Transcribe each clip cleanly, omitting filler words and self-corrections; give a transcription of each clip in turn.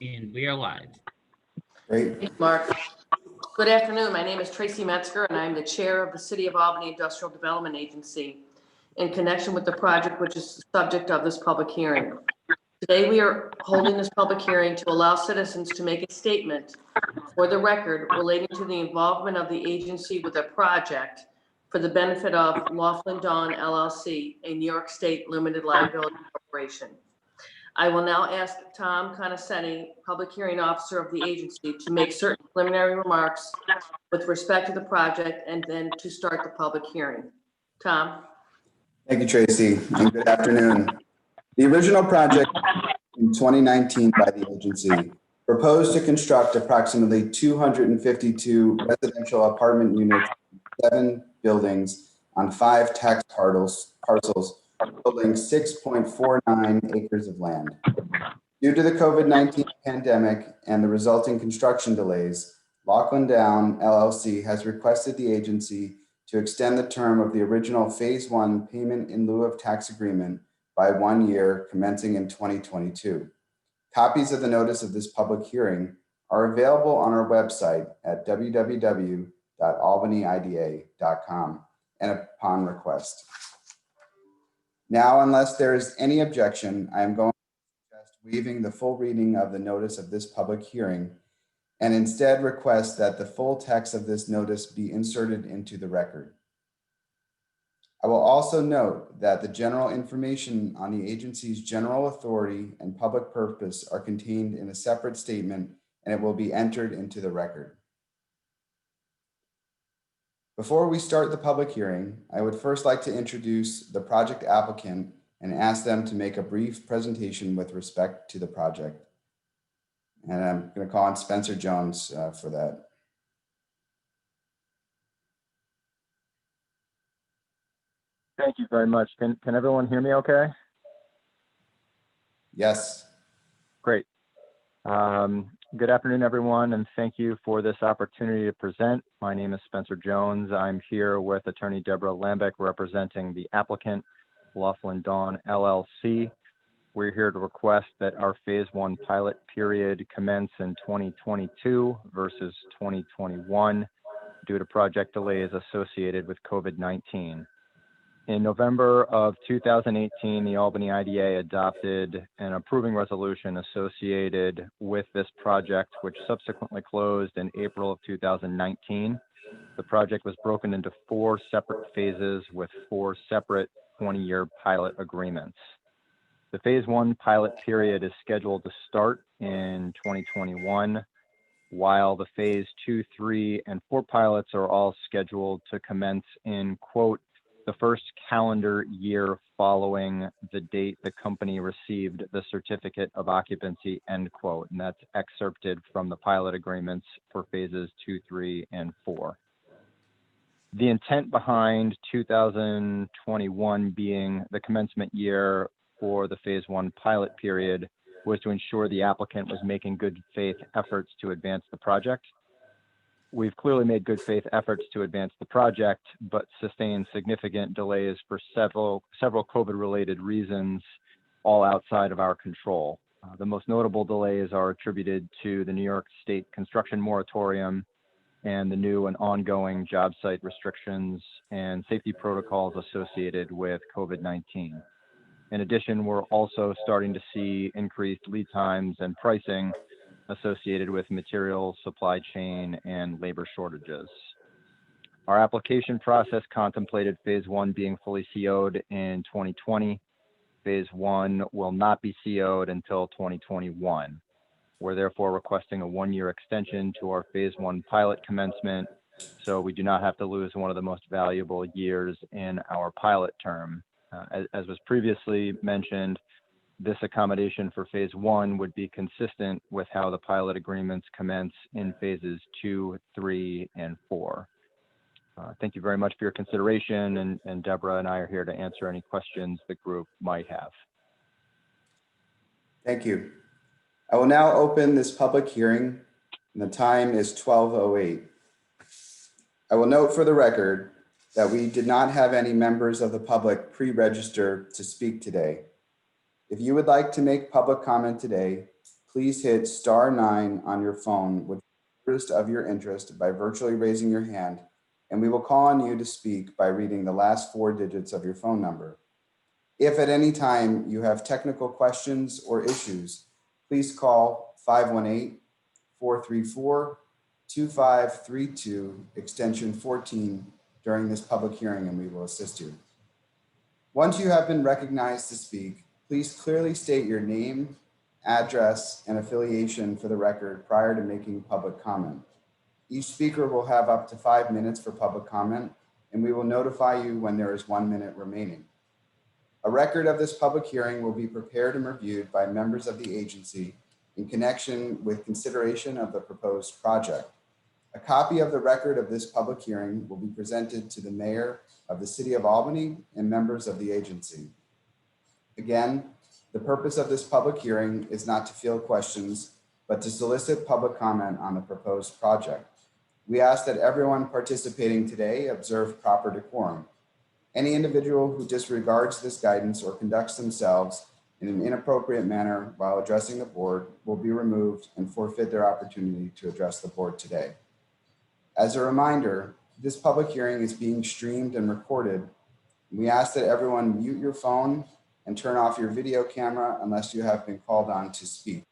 And we are live. Great. Thank you, Mark. Good afternoon. My name is Tracy Metzger, and I'm the chair of the City of Albany Industrial Development Agency in connection with the project which is the subject of this public hearing. Today, we are holding this public hearing to allow citizens to make a statement for the record relating to the involvement of the agency with a project for the benefit of Laughlin LLC, a New York State limited liability corporation. I will now ask Tom Conoscenti, Public Hearing Officer of the agency, to make certain preliminary remarks with respect to the project and then to start the public hearing. Tom? Thank you, Tracy, and good afternoon. The original project in 2019 by the agency proposed to construct approximately 252 residential apartment units, 7 buildings on 5 tax parcels totaling 6.49 acres of land. Due to the COVID-19 pandemic and the resulting construction delays, Laughlin LLC has requested the agency to extend the term of the original Phase 1 payment in lieu of tax agreement by 1 year, commencing in 2022. Copies of the notice of this public hearing are available on our website at www.albanyida.com and upon request. Now, unless there is any objection, I am going to suggest waiving the full reading of the notice of this public hearing and instead request that the full text of this notice be inserted into the record. I will also note that the general information on the agency's general authority and public purpose are contained in a separate statement, and it will be entered into the record. Before we start the public hearing, I would first like to introduce the project applicant and ask them to make a brief presentation with respect to the project. And I'm going to call on Spencer Jones for that. Thank you very much. Can everyone hear me okay? Yes. Great. Good afternoon, everyone, and thank you for this opportunity to present. My name is Spencer Jones. I'm here with Attorney Deborah Lambeck, representing the applicant, Laughlin LLC. We're here to request that our Phase 1 pilot period commence in 2022 versus 2021 due to project delays associated with COVID-19. In November of 2018, the Albany IDA adopted an approving resolution associated with this project, which subsequently closed in April of 2019. The project was broken into 4 separate phases with 4 separate 20-year pilot agreements. The Phase 1 pilot period is scheduled to start in 2021, while the Phase 2, 3, and 4 pilots are all scheduled to commence in, quote, the first calendar year following the date the company received the certificate of occupancy, end quote. And that's excerpted from the pilot agreements for phases 2, 3, and 4. The intent behind 2021 being the commencement year for the Phase 1 pilot period was to ensure the applicant was making good faith efforts to advance the project. We've clearly made good faith efforts to advance the project, but sustained significant delays for several COVID-related reasons, all outside of our control. The most notable delays are attributed to the New York State construction moratorium and the new and ongoing job site restrictions and safety protocols associated with COVID-19. In addition, we're also starting to see increased lead times and pricing associated with materials, supply chain, and labor shortages. Our application process contemplated Phase 1 being fully CO'd in 2020. Phase 1 will not be CO'd until 2021. We're therefore requesting a 1-year extension to our Phase 1 pilot commencement, so we do not have to lose one of the most valuable years in our pilot term. As was previously mentioned, this accommodation for Phase 1 would be consistent with how the pilot agreements commence in Phases 2, 3, and 4. Thank you very much for your consideration, and Deborah and I are here to answer any questions the group might have. Thank you. I will now open this public hearing, and the time is 12:08. I will note for the record that we did not have any members of the public pre-register to speak today. If you would like to make public comment today, please hit *9 on your phone with of your interest by virtually raising your hand, and we will call on you to speak by reading the last 4 digits of your phone number. If at any time you have technical questions or issues, please call 518-434-2532, extension 14 during this public hearing, and we will assist you. Once you have been recognized to speak, please clearly state your name, address, and affiliation for the record prior to making public comment. Each speaker will have up to 5 minutes for public comment, and we will notify you when there is 1 minute remaining. A record of this public hearing will be prepared and reviewed by members of the agency in connection with consideration of the proposed project. A copy of the record of this public hearing will be presented to the mayor of the city of Albany and members of the agency. Again, the purpose of this public hearing is not to field questions, but to solicit public comment on the proposed project. We ask that everyone participating today observe proper decorum. Any individual who disregards this guidance or conducts themselves in an inappropriate manner while addressing the board will be removed and forfeit their opportunity to address the board today. As a reminder, this public hearing is being streamed and recorded. We ask that everyone mute your phone and turn off your video camera unless you have been called on to speak.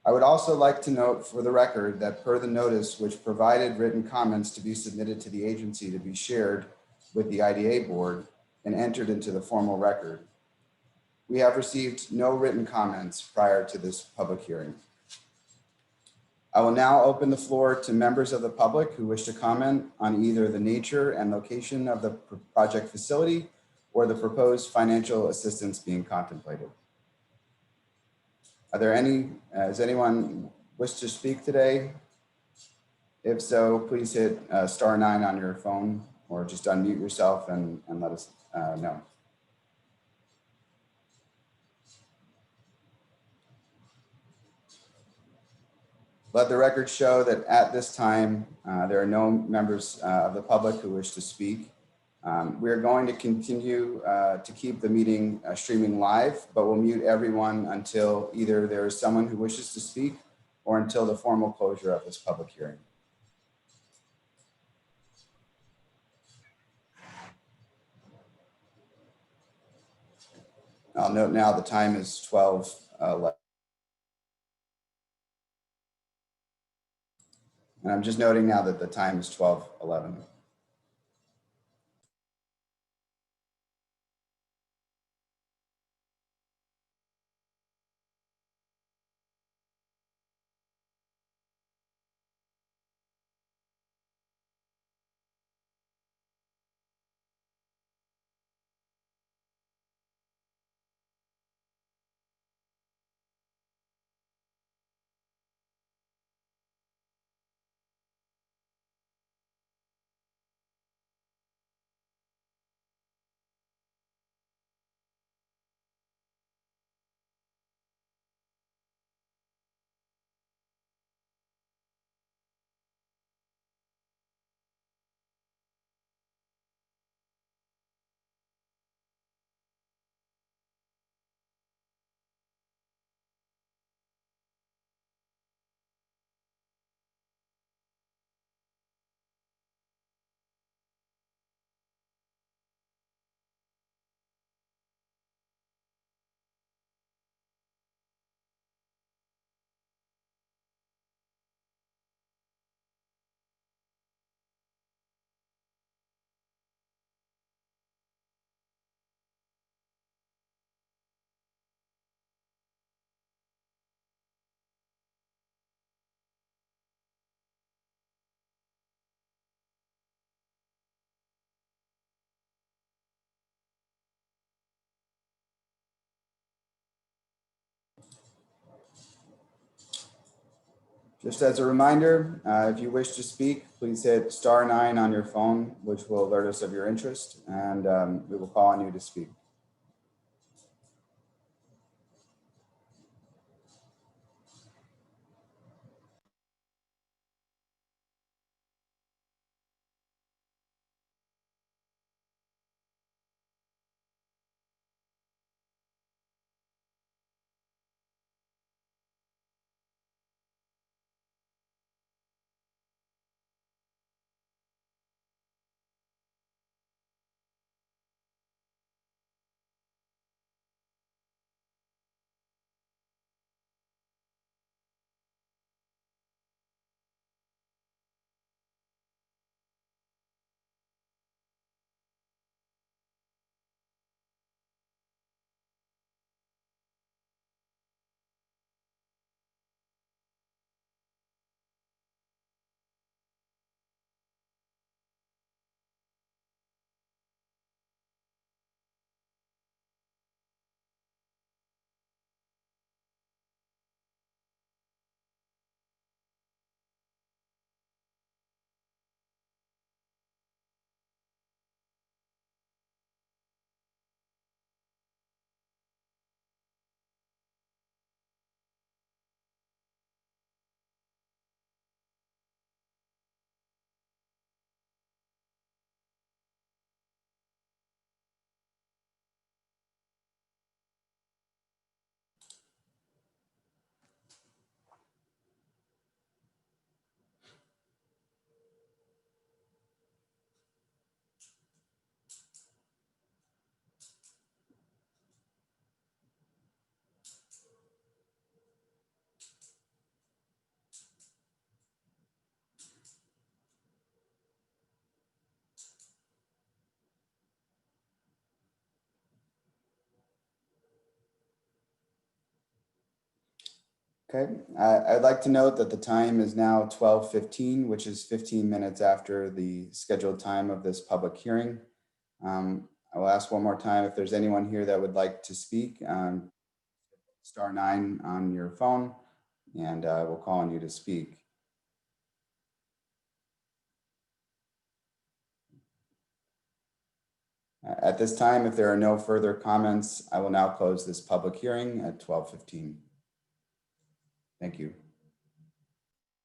I would also like to note for the record that per the notice which provided written comments to be submitted to the agency to be shared with the IDA board and entered into the formal record, we have received no written comments prior to this public hearing. I will now open the floor to members of the public who wish to comment on either the nature and location of the project facility or the proposed financial assistance being contemplated. Are there any, does anyone wish to speak today? If so, please hit *9 on your phone or just unmute yourself and let us know. Let the record show that at this time, there are no members of the public who wish to speak. We are going to continue to keep the meeting streaming live, but we'll mute everyone until either there is someone who wishes to speak or until the formal closure of this public hearing. I'll note now the time is 12:11. And I'm just noting now that the time is 12:11. Just as a reminder, if you wish to speak, please hit *9 on your phone, which will alert us of your interest, and we will call on you to speak. Okay, I'd like to note that the time is now 12:15, which is 15 minutes after the scheduled time of this public hearing. I will ask one more time if there's anyone here that would like to speak. *9 on your phone, and we'll call on you to speak. At this time, if there are no further comments, I will now close this public hearing at 12:15. Thank you.